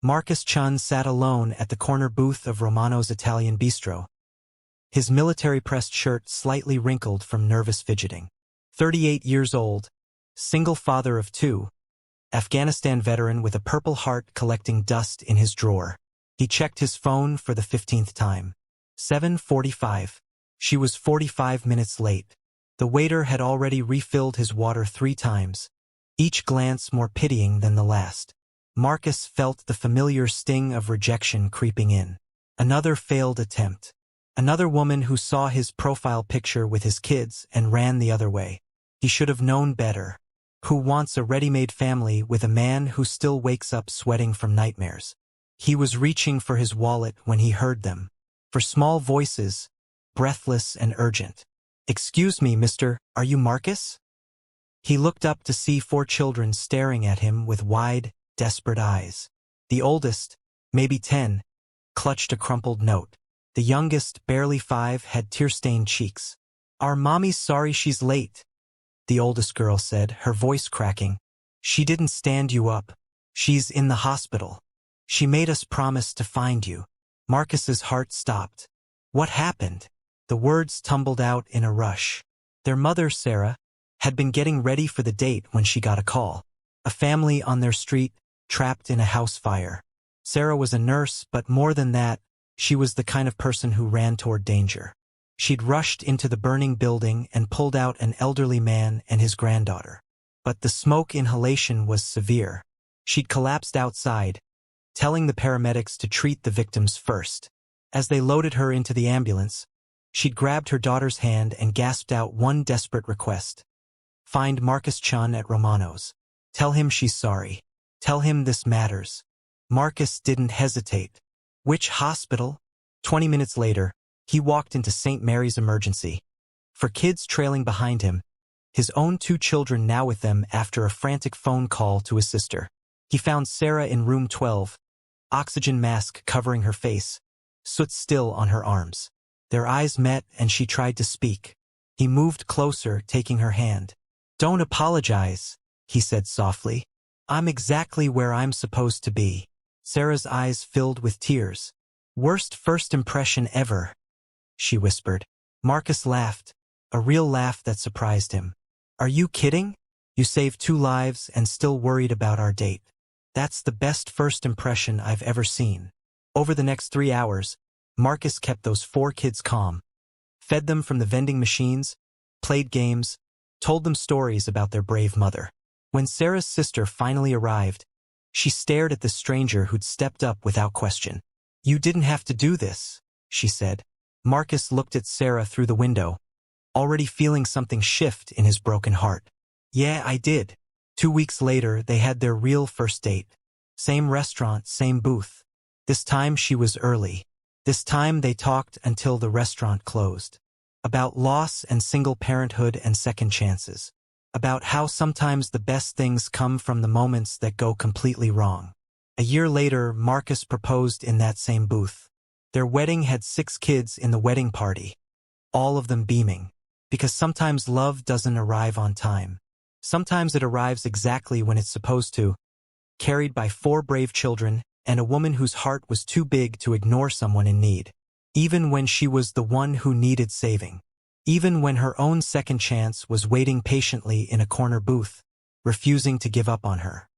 Marcus Chun sat alone at the corner booth of Romano's Italian bistro, his military-pressed shirt slightly wrinkled from nervous fidgeting. 38 years old, single father of two, Afghanistan veteran with a Purple Heart collecting dust in his drawer. He checked his phone for the 15th time. 7:45. She was 45 minutes late. The waiter had already refilled his water 3 times, each glance more pitying than the last. Marcus felt the familiar sting of rejection creeping in. Another failed attempt. Another woman who saw his profile picture with his kids and ran the other way. He should have known better. Who wants a ready-made family with a man who still wakes up sweating from nightmares? He was reaching for his wallet when he heard them. For small voices, breathless and urgent. "Excuse me, mister, are you Marcus?" He looked up to see 4 children staring at him with wide, desperate eyes. The oldest, maybe 10, clutched a crumpled note. The youngest, barely 5, had tear-stained cheeks. "Our mommy's sorry she's late," the oldest girl said, her voice cracking. "She didn't stand you up. She's in the hospital. She made us promise to find you." Marcus's heart stopped. What happened? The words tumbled out in a rush. Their mother, Sarah, had been getting ready for the date when she got a call. A family on their street, trapped in a house fire. Sarah was a nurse, but more than that, she was the kind of person who ran toward danger. She'd rushed into the burning building and pulled out an elderly man and his granddaughter. But the smoke inhalation was severe. She'd collapsed outside, telling the paramedics to treat the victims first. As they loaded her into the ambulance, she'd grabbed her daughter's hand and gasped out one desperate request. "Find Marcus Chun at Romano's. Tell him she's sorry. Tell him this matters." Marcus didn't hesitate. Which hospital? 20 minutes later, he walked into St. Mary's Emergency. For kids trailing behind him, his own 2 children now with them after a frantic phone call to his sister. He found Sarah in room 12, oxygen mask covering her face, soot still on her arms. Their eyes met and she tried to speak. He moved closer, taking her hand. "Don't apologize," he said softly. "I'm exactly where I'm supposed to be." Sarah's eyes filled with tears. "Worst first impression ever," she whispered. Marcus laughed, a real laugh that surprised him. "Are you kidding? You saved 2 lives and still worried about our date. That's the best first impression I've ever seen." Over the next 3 hours, Marcus kept those 4 kids calm, fed them from the vending machines, played games, told them stories about their brave mother. When Sarah's sister finally arrived, she stared at the stranger who'd stepped up without question. "You didn't have to do this," she said. Marcus looked at Sarah through the window, already feeling something shift in his broken heart. "Yeah, I did." 2 weeks later, they had their real first date. Same restaurant, same booth. This time she was early. This time they talked until the restaurant closed. About loss and single parenthood and second chances. About how sometimes the best things come from the moments that go completely wrong. A year later, Marcus proposed in that same booth. Their wedding had 6 kids in the wedding party, all of them beaming. Because sometimes love doesn't arrive on time. Sometimes it arrives exactly when it's supposed to, carried by 4 brave children and a woman whose heart was too big to ignore someone in need. Even when she was the one who needed saving. Even when her own second chance was waiting patiently in a corner booth, refusing to give up on her.